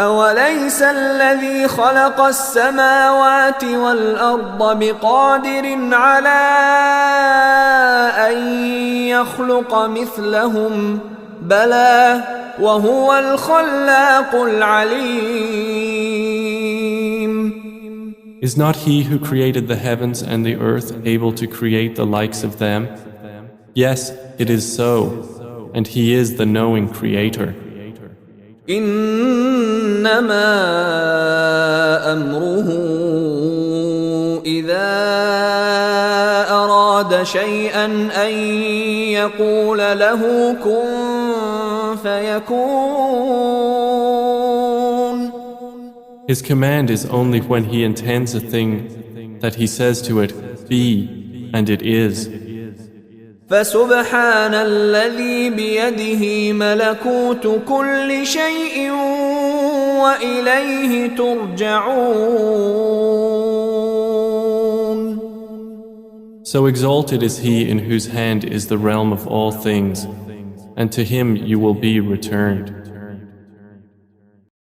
أوليس الذي خلق السماوات والأرض بقادر على أن يخلق مثلهم بلى وهو الخلاق العليم. Is not he who created the heavens and the earth able to create the likes of them? Yes, it is so, and he is the knowing creator. إنما أمره إذا أراد شيئا أن يقول له كن فيكون. His command is only when he intends a thing that he says to it, be, and it is. فسبحان الذي بيده ملكوت كل شيء وإليه ترجعون. So exalted is he in whose hand is the realm of all things, and to him you will be returned.